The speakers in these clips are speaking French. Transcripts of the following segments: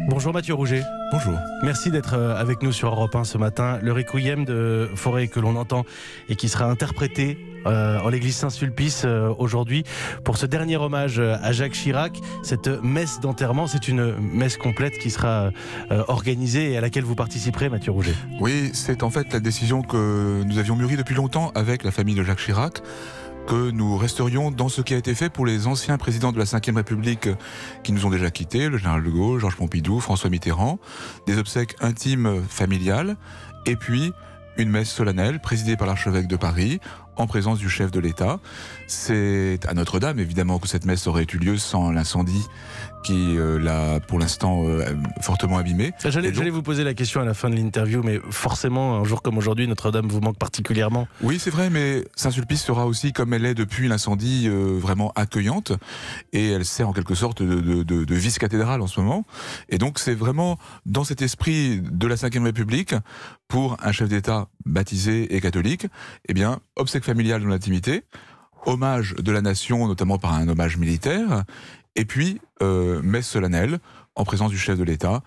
Bonjour Mathieu Rouget. Bonjour. Merci d'être avec nous sur Europe 1 ce matin. Le Requiem de Fauré que l'on entend et qui sera interprété en l'église Saint-Sulpice aujourd'hui pour ce dernier hommage à Jacques Chirac. Cette messe d'enterrement, c'est une messe complète qui sera organisée et à laquelle vous participerez, Mathieu Rouget. Oui, c'est en fait la décision que nous avions mûrie depuis longtemps avec la famille de Jacques Chirac, que nous resterions dans ce qui a été fait pour les anciens présidents de la Ve République qui nous ont déjà quittés, le général de Gaulle, Georges Pompidou, François Mitterrand, des obsèques intimes familiales, et puis une messe solennelle présidée par l'archevêque de Paris, en présence du chef de l'État. C'est à Notre-Dame, évidemment, que cette messe aurait eu lieu sans l'incendie qui l'a, pour l'instant, fortement abîmé. J'allais vous poser la question à la fin de l'interview, mais forcément, un jour comme aujourd'hui, Notre-Dame vous manque particulièrement. Oui, c'est vrai, mais Saint-Sulpice sera aussi, comme elle est depuis l'incendie, vraiment accueillante, et elle sert en quelque sorte de vice-cathédrale en ce moment. Et donc, c'est vraiment dans cet esprit de la Ve République, pour un chef d'État baptisé et catholique, eh bien, obsèques familiales dans l'intimité, hommage de la nation, notamment par un hommage militaire, et puis messe solennelle en présence du chef de l'État,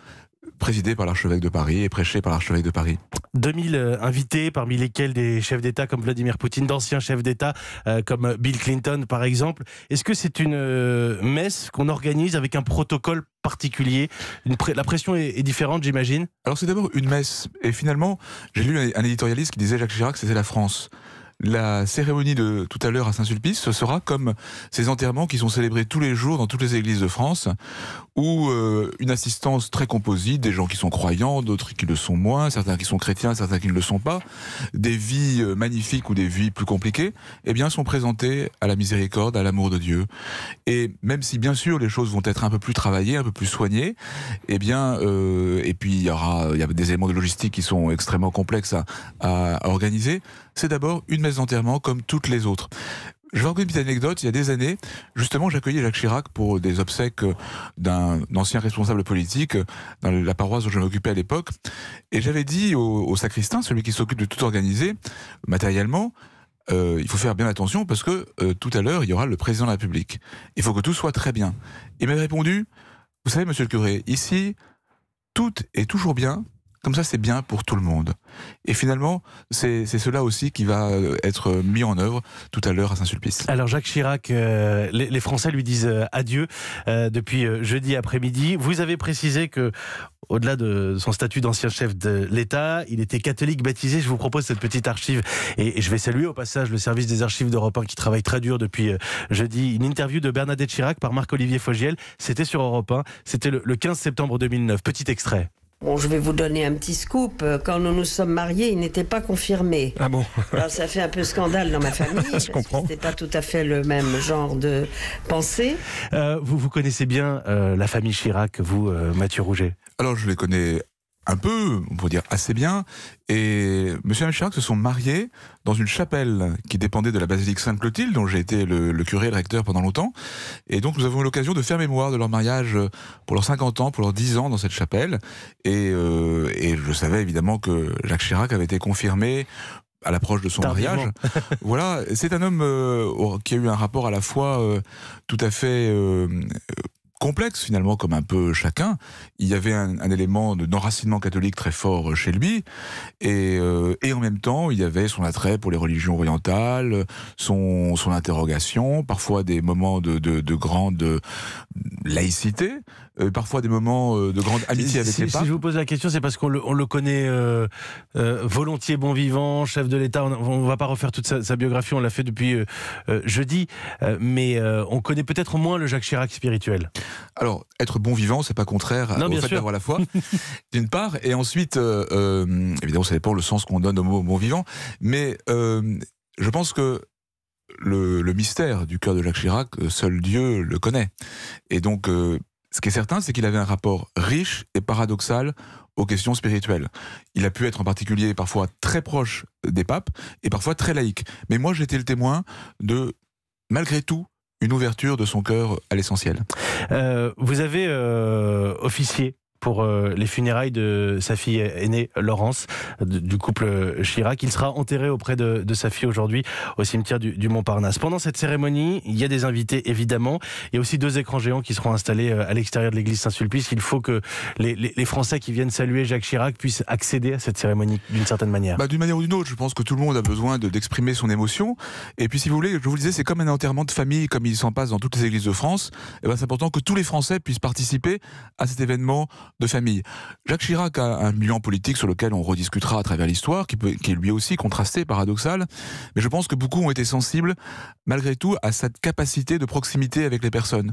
présidée par l'archevêque de Paris et prêchée par l'archevêque de Paris. 2000 invités, parmi lesquels des chefs d'État comme Vladimir Poutine, d'anciens chefs d'État comme Bill Clinton par exemple. Est-ce que c'est une messe qu'on organise avec un protocole particulier? La pression est différente, j'imagine. Alors c'est d'abord une messe, et finalement j'ai lu un éditorialiste qui disait Jacques Chirac c'était la France. La cérémonie de tout à l'heure à Saint-Sulpice, ce sera comme ces enterrements qui sont célébrés tous les jours dans toutes les églises de France, où une assistance très composite, des gens qui sont croyants, d'autres qui le sont moins, certains qui sont chrétiens, certains qui ne le sont pas, des vies magnifiques ou des vies plus compliquées, eh bien, sont présentées à la miséricorde, à l'amour de Dieu. Et même si, bien sûr, les choses vont être un peu plus travaillées, un peu plus soignées, eh bien, et puis il y a des éléments de logistique qui sont extrêmement complexes à organiser, c'est d'abord une messe d'enterrement comme toutes les autres. Je vais raconter une petite anecdote. Il y a des années, justement, j'accueillais Jacques Chirac pour des obsèques d'un ancien responsable politique dans la paroisse où je m'occupais à l'époque. Et j'avais dit au sacristain, celui qui s'occupe de tout organiser matériellement, il faut faire bien attention parce que tout à l'heure, il y aura le président de la République. Il faut que tout soit très bien. Il m'avait répondu, vous savez, monsieur le curé, ici, tout est toujours bien. Comme ça, c'est bien pour tout le monde. Et finalement, c'est cela aussi qui va être mis en œuvre tout à l'heure à Saint-Sulpice. Alors Jacques Chirac, les Français lui disent adieu depuis jeudi après-midi. Vous avez précisé que, au-delà de son statut d'ancien chef de l'État, il était catholique baptisé. Je vous propose cette petite archive et je vais saluer au passage le service des archives d'Europe 1 qui travaille très dur depuis jeudi. Une interview de Bernadette Chirac par Marc-Olivier Fogiel. C'était sur Europe 1. C'était le 15 septembre 2009. Petit extrait. Bon, je vais vous donner un petit scoop. Quand nous nous sommes mariés, il n'était pas confirmé. Ah bon? Alors ça fait un peu scandale dans ma famille. Je comprends. C'était pas tout à fait le même genre de pensée. Vous connaissez bien la famille Chirac, vous, Mathieu Rouget? Alors je les connais un peu, on peut dire assez bien, et monsieur et madame Chirac se sont mariés dans une chapelle qui dépendait de la basilique Sainte-Clotilde, dont j'ai été le curé et le recteur pendant longtemps, et donc nous avons eu l'occasion de faire mémoire de leur mariage pour leurs 50 ans, pour leurs 10 ans dans cette chapelle, et je savais évidemment que Jacques Chirac avait été confirmé à l'approche de son mariage. Voilà, c'est un homme qui a eu un rapport à la fois tout à fait complexe finalement, comme un peu chacun. Il y avait un élément d'enracinement catholique très fort chez lui, et en même temps il y avait son attrait pour les religions orientales, son interrogation, parfois des moments de grande laïcité, parfois des moments de grande amitié avec les papes. Si je vous pose la question, c'est parce qu'on le connaît volontiers bon vivant, chef de l'État. On ne va pas refaire toute sa biographie, on l'a fait depuis jeudi, mais on connaît peut-être moins le Jacques Chirac spirituel. Alors, être bon vivant, c'est pas contraire au fait d'avoir la foi, d'une part, et ensuite, évidemment, ça dépend le sens qu'on donne au mot bon vivant, mais je pense que le mystère du cœur de Jacques Chirac, seul Dieu le connaît. Et donc, ce qui est certain, c'est qu'il avait un rapport riche et paradoxal aux questions spirituelles. Il a pu être en particulier parfois très proche des papes et parfois très laïque. Mais moi, j'étais le témoin de, malgré tout, une ouverture de son cœur à l'essentiel. Vous avez officié pour les funérailles de sa fille aînée Laurence, du couple Chirac. Il sera enterré auprès de sa fille aujourd'hui au cimetière du Montparnasse. Pendant cette cérémonie, il y a des invités évidemment. Il y a aussi 2 écrans géants qui seront installés à l'extérieur de l'église Saint-Sulpice. Il faut que les Français qui viennent saluer Jacques Chirac puissent accéder à cette cérémonie d'une certaine manière. D'une manière ou d'une autre, je pense que tout le monde a besoin d'exprimer son émotion. Et puis si vous voulez, je vous le disais, c'est comme un enterrement de famille, comme il s'en passe dans toutes les églises de France. Et c'est important que tous les Français puissent participer à cet événement de famille. Jacques Chirac a un bilan politique sur lequel on rediscutera à travers l'histoire, qui est lui aussi contrasté, paradoxal. Mais je pense que beaucoup ont été sensibles, malgré tout, à cette capacité de proximité avec les personnes.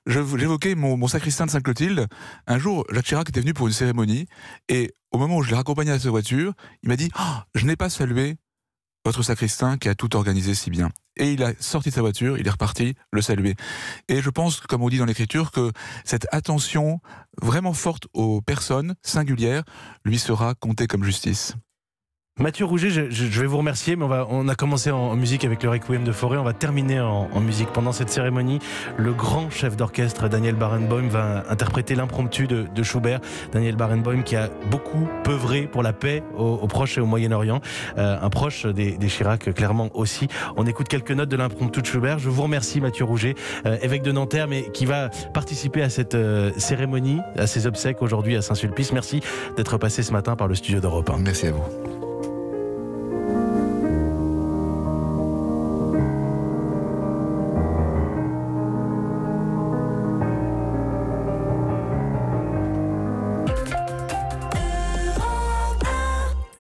J'évoquais mon sacristain de Sainte-Clotilde. Un jour, Jacques Chirac était venu pour une cérémonie, et au moment où je l'ai raccompagné à sa voiture, il m'a dit « Je n'ai pas salué votre sacristain qui a tout organisé si bien ». Et il a sorti de sa voiture, il est reparti le saluer. Et je pense, comme on dit dans l'écriture, que cette attention vraiment forte aux personnes singulières lui sera comptée comme justice. Mathieu Rouget, je vais vous remercier, mais on a commencé en musique avec le Requiem de Fauré, on va terminer en musique. Pendant cette cérémonie, le grand chef d'orchestre Daniel Barenboim va interpréter l'impromptu de Schubert. Daniel Barenboim qui a beaucoup œuvré pour la paix au Proche et au Moyen-Orient, un proche des Chirac clairement aussi. On écoute quelques notes de l'impromptu de Schubert. Je vous remercie Mathieu Rouget, évêque de Nanterre, mais qui va participer à cette cérémonie, à ces obsèques aujourd'hui à Saint-Sulpice. Merci d'être passé ce matin par le studio d'Europe 1. Merci à vous.